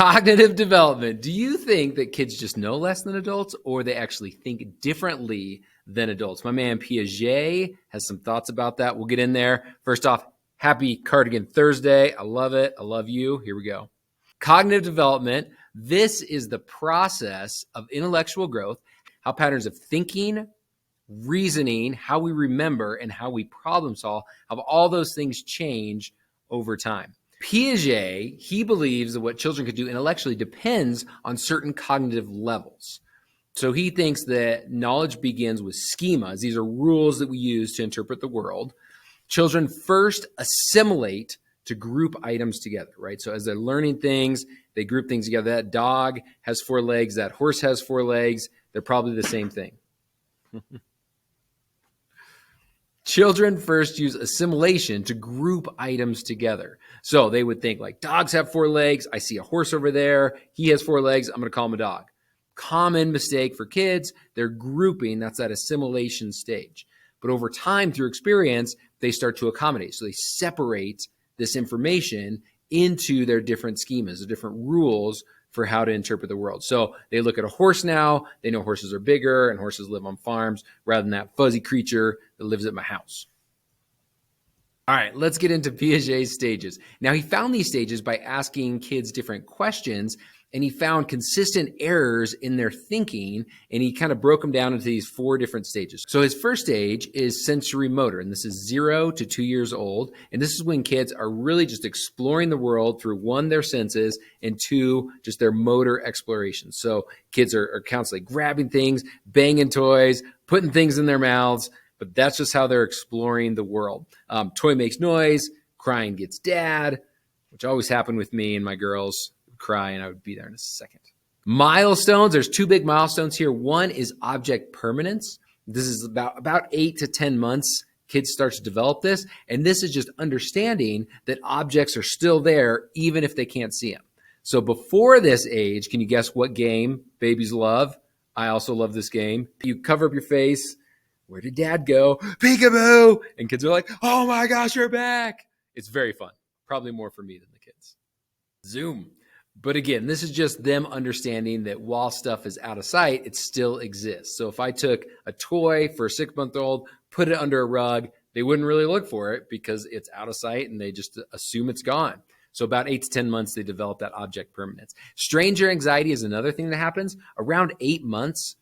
Cognitive development. Do you think that kids just know less than adults, or they actually think differently than adults? My man Piaget has some thoughts about that. We'll get in there. First off, happy Cardigan Thursday. I love it. I love you. Here we go. Cognitive development. This is the process of intellectual growth, how patterns of thinking, reasoning, how we remember, and how we problem solve, how all those things change over time. Piaget, he believes that what children could do intellectually depends on certain cognitive levels. So he thinks that knowledge begins with schemas. These are rules that we use to interpret the world. Children first assimilate to group items together, right? So as they're learning things, they group things together. That dog has 4 legs. That horse has 4 legs. They're probably the same thing. Children first use assimilation to group items together. So they would think like dogs have 4 legs. I see a horse over there. He has 4 legs. I'm going to call him a dog. Common mistake for kids. They're grouping. That's that assimilation stage. But over time, through experience, they start to accommodate. So they separate this information into their different schemas, the different rules for how to interpret the world. So they look at a horse now, they know horses are bigger and horses live on farms rather than that fuzzy creature that lives at my house. All right, let's get into Piaget's stages. Now, he found these stages by asking kids different questions, and he found consistent errors in their thinking, and he kind of broke them down into these 4 different stages. So his first stage is sensorimotor, and this is 0 to 2 years old, and this is when kids are really just exploring the world through 1, their senses, and 2, just their motor exploration. So kids are constantly grabbing things, banging toys, putting things in their mouths, but that's just how they're exploring the world. Toy makes noise, crying gets dad, which always happened with me and my girls would cry, and I would be there in a second. Milestones, there's 2 big milestones here. One is object permanence. This is about 8 to 10 months. Kids start to develop this, and this is just understanding that objects are still there even if they can't see them. So before this age, can you guess what game babies love? I also love this game. You cover up your face. Where did dad go? Peekaboo! And kids are like, oh my gosh, you're back. It's very fun. Probably more for me than the kids. Zoom. But again, this is just them understanding that while stuff is out of sight, it still exists. So if I took a toy for a 6-month-old, put it under a rug, they wouldn't really look for it because it's out of sight and they just assume it's gone. So about 8 to 10 months, they develop that object permanence. Stranger anxiety is another thing that happens. Around 8 months,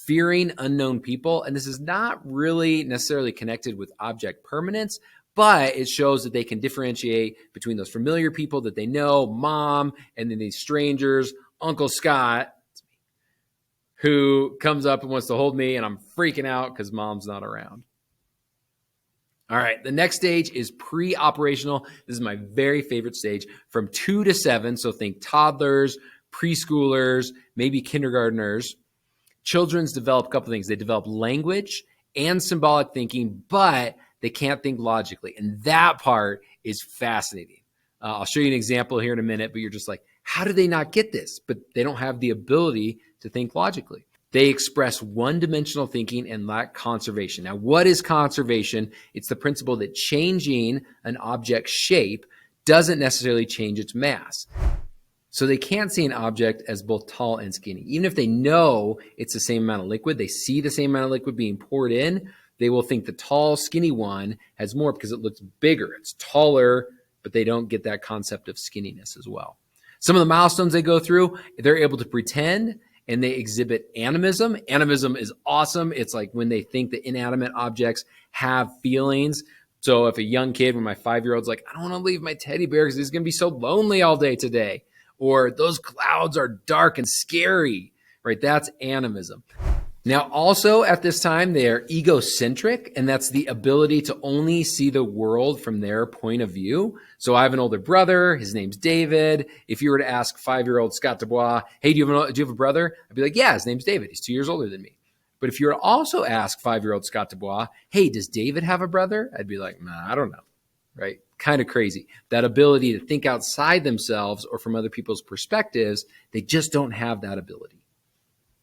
fearing unknown people. And this is not really necessarily connected with object permanence, but it shows that they can differentiate between those familiar people that they know, mom, and then these strangers, Uncle Scott, who comes up and wants to hold me, and I'm freaking out because mom's not around. All right, the next stage is preoperational. This is my very favorite stage, from 2 to 7. So think toddlers, preschoolers, maybe kindergartners. Children's develop a couple things. They develop language and symbolic thinking, but they can't think logically. And that part is fascinating. I'll show you an example here in a minute, but you're just like, how do they not get this? But they don't have the ability to think logically. They express one-dimensional thinking and lack conservation. Now, what is conservation? It's the principle that changing an object's shape doesn't necessarily change its mass. So they can't see an object as both tall and skinny. Even if they know it's the same amount of liquid, they see the same amount of liquid being poured in, they will think the tall, skinny one has more because it looks bigger. It's taller, but they don't get that concept of skinniness as well. Some of the milestones they go through, they're able to pretend, and they exhibit animism. Animism is awesome. It's like when they think that inanimate objects have feelings. So if a young kid, when my 5-year-old's like, I don't want to leave my teddy bear because he's going to be so lonely all day today. Or those clouds are dark and scary, right? That's animism. Now, also at this time, they are egocentric, and that's the ability to only see the world from their point of view. So I have an older brother. His name's David. If you were to ask 5-year-old Scott Dubois, hey, do you have a brother? I'd be like, yeah, his name's David. He's 2 years older than me. But if you were to also ask 5-year-old Scott Dubois, hey, does David have a brother? I'd be like, nah, I don't know, right? Kind of crazy. That ability to think outside themselves or from other people's perspectives, they just don't have that ability.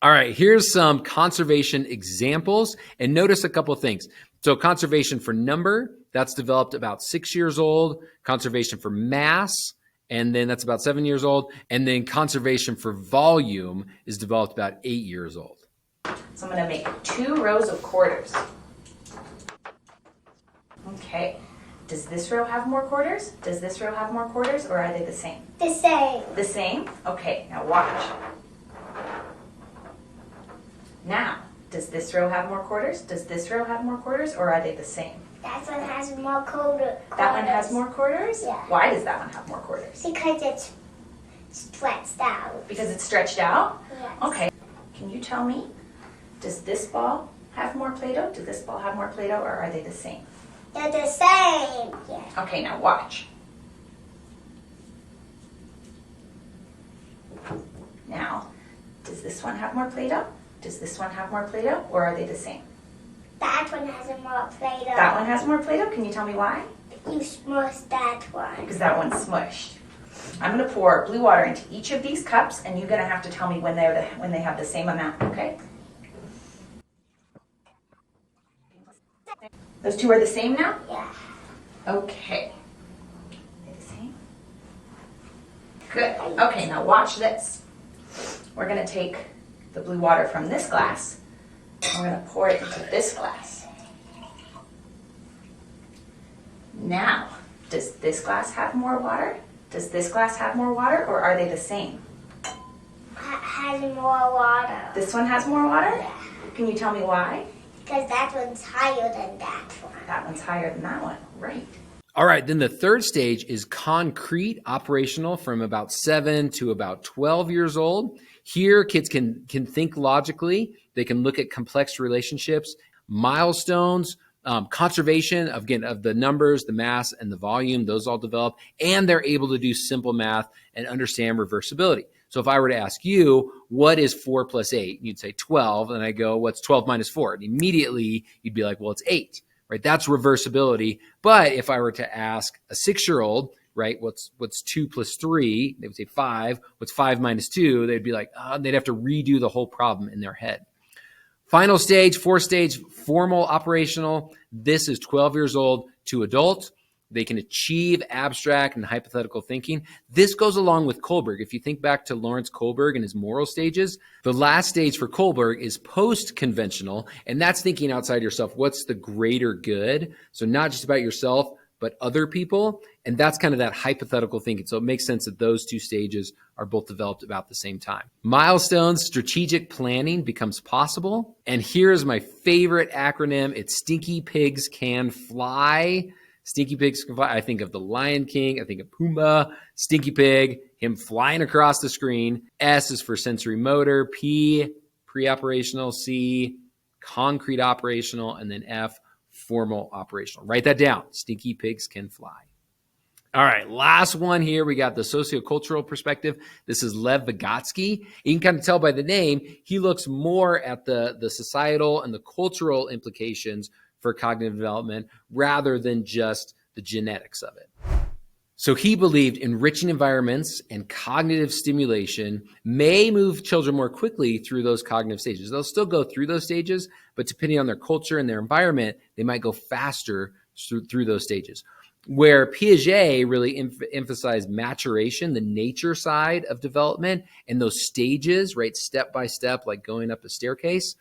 All right, here's some conservation examples, and notice a couple of things. So conservation for number, that's developed about 6 years old. Conservation for mass And then that's about 7 years old. And then conservation for volume is developed about 8 years old. So I'm going to make 2 rows of quarters. Okay. Does this row have more quarters? Does this row have more quarters, or are they the same? The same. The same? Okay, now watch. Now, does this row have more quarters? Does this row have more quarters, or are they the same? That one has more quarters. That one has more quarters? Yeah. Why does that one have more quarters? Because it's stretched out. Because it's stretched out? Yes. Okay. Can you tell me, does this ball have more Play-Doh? Does this ball have more Play-Doh, or are they the same? They're the same. Yeah. Okay, now watch. Now, does this one have more Play-Doh? Does this one have more Play-Doh, or are they the same? That one has a more Play-Doh. That one has more Play-Doh? Can you tell me why? You smushed that one. Because that one's smushed. I'm going to pour blue water into each of these cups, and you're going to have to tell me when they have the same amount, okay? Those 2 are the same now? Yeah. Okay. Are they the same? Good. Okay, now watch this. We're going to take the blue water from this glass, and we're going to pour it into this glass. Now, does this glass have more water? Does this glass have more water, or are they the same? Has more water. This one has more water? Yeah. Can you tell me why? Because that one's higher than that one. That one's higher than that one. Right. All right, then the third stage is concrete operational from about 7 to about 12 years old. Here, kids can think logically. They can look at complex relationships, milestones, conservation, of the numbers, the mass, and the volume. Those all develop. And they're able to do simple math and understand reversibility. So if I were to ask you, what is 4 plus 8? You'd say 12. And I go, what's 12 minus 4? And immediately you'd be like, well, it's 8. Right? That's reversibility. But if I were to ask a 6-year-old, right, what's 2 plus 3? They would say 5. What's 5 minus 2? They'd be like, they'd have to redo the whole problem in their head. Final stage, 4th stage, formal operational. This is 12 years old to adult. They can achieve abstract and hypothetical thinking. This goes along with Kohlberg. If you think back to Lawrence Kohlberg and his moral stages, the last stage for Kohlberg is post-conventional, and that's thinking outside yourself. What's the greater good? So not just about yourself, but other people. And that's kind of that hypothetical thinking. So it makes sense that those 2 stages are both developed about the same time. Milestones, strategic planning becomes possible. And here's my favorite acronym. It's Stinky Pigs Can Fly. Stinky Pigs Can Fly. I think of the Lion King. I think of Pumbaa. Stinky Pig, him flying across the screen. S is for sensorimotor. P, preoperational. C, concrete operational. And then F, formal operational. Write that down. Stinky Pigs Can Fly. All right, last one here. We got the sociocultural perspective. This is Lev Vygotski. You can kind of tell by the name, he looks more at the societal and the cultural implications for cognitive development rather than just the genetics of it. So he believed enriching environments and cognitive stimulation may move children more quickly through those cognitive stages. They'll still go through those stages, but depending on their culture and their environment, they might go faster through those stages. Where Piaget really emphasized maturation, the nature side of development, and those stages, right, step by step, like going up a staircase,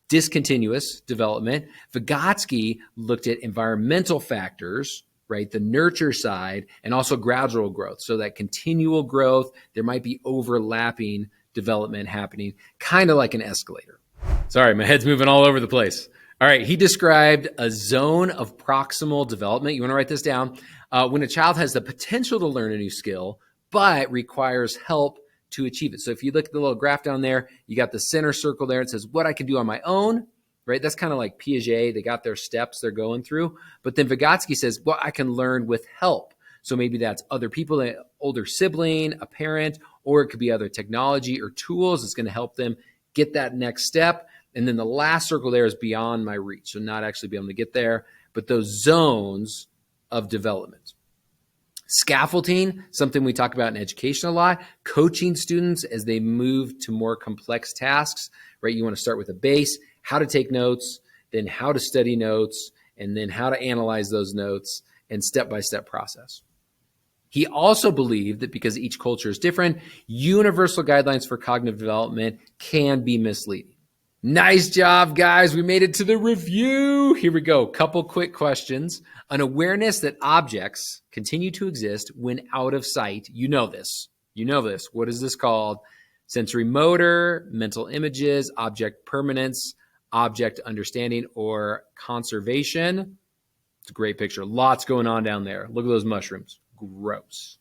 discontinuous development. Vygotsky looked at environmental factors, right, the nurture side, and also gradual growth. So that continual growth, there might be overlapping development happening, kind of like an escalator. Sorry, my head's moving all over the place. All right, he described a zone of proximal development. You want to write this down. When a child has the potential to learn a new skill, but requires help to achieve it. So if you look at the little graph down there, you got the center circle there. It says what I can do on my own, right? That's kind of like Piaget. They got their steps they're going through. But then Vygotsky says, well, I can learn with help. So maybe that's other people, an older sibling, a parent, or it could be other technology or tools that's going to help them get that next step. And then the last circle there is beyond my reach. So not actually be able to get there, but those zones of development. Scaffolding, something we talk about in education a lot, coaching students as they move to more complex tasks, right? You want to start with a base, how to take notes, then how to study notes, and then how to analyze those notes and step-by-step process. He also believed that because each culture is different, universal guidelines for cognitive development can be misleading. Nice job, guys. We made it to the review. Here we go. Couple quick questions. An awareness that objects continue to exist when out of sight. You know this. What is this called? Sensorimotor, mental images, object permanence, object understanding, or conservation. It's a great picture. Lots going on down there. Look at those mushrooms. Gross.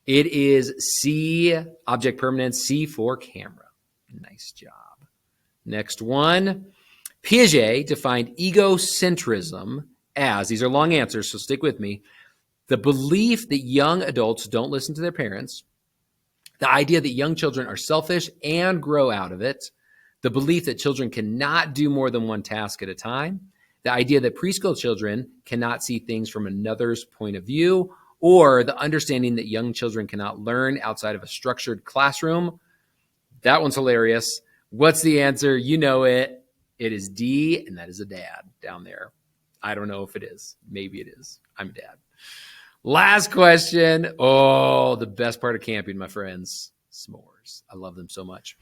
It is C, object permanence, C for camera. Nice job. Next one. Piaget defined egocentrism as, these are long answers, so stick with me, the belief that young adults don't listen to their parents, the idea that young children are selfish and grow out of it, the belief that children cannot do more than one task at a time, the idea that preschool children cannot see things from another's point of view, or the understanding that young children cannot learn outside of a structured classroom. That one's hilarious. What's the answer? You know it. It is D, and that is a dad down there. I don't know if it is. Maybe it is. I'm a dad. Last question. Oh, the best part of camping, my friends. S'mores. I love them so much.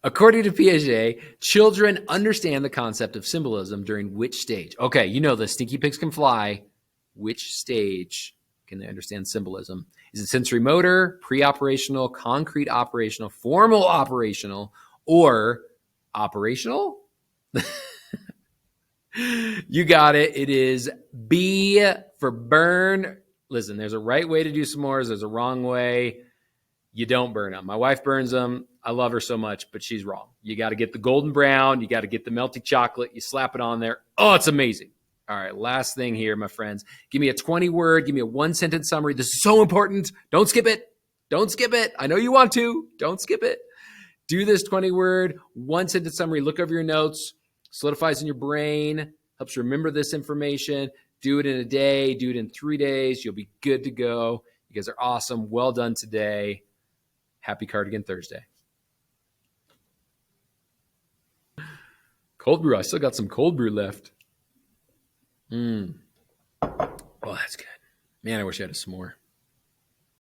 According to Piaget, children understand the concept of symbolism during which stage? Okay, you know the stinky pigs can fly. Which stage can they understand symbolism? Is it sensorimotor, preoperational, concrete operational, formal operational, or operational? You got it. It is B for burn. Listen, there's a right way to do s'mores. There's a wrong way. You don't burn them. My wife burns them. I love her so much, but she's wrong. You got to get the golden brown. You got to get the melty chocolate. You slap it on there. Oh, it's amazing. All right, last thing here, my friends. Give me a 20-word. Give me a one-sentence summary. This is so important. Don't skip it. Don't skip it. I know you want to. Don't skip it. Do this 20-word, one-sentence summary. Look over your notes. Solidifies in your brain. Helps you remember this information. Do it in a day. Do it in 3 days. You'll be good to go. You guys are awesome. Well done today. Happy Cardigan Thursday. Cold brew. I still got some cold brew left. Oh, that's good. Man, I wish I had a s'more.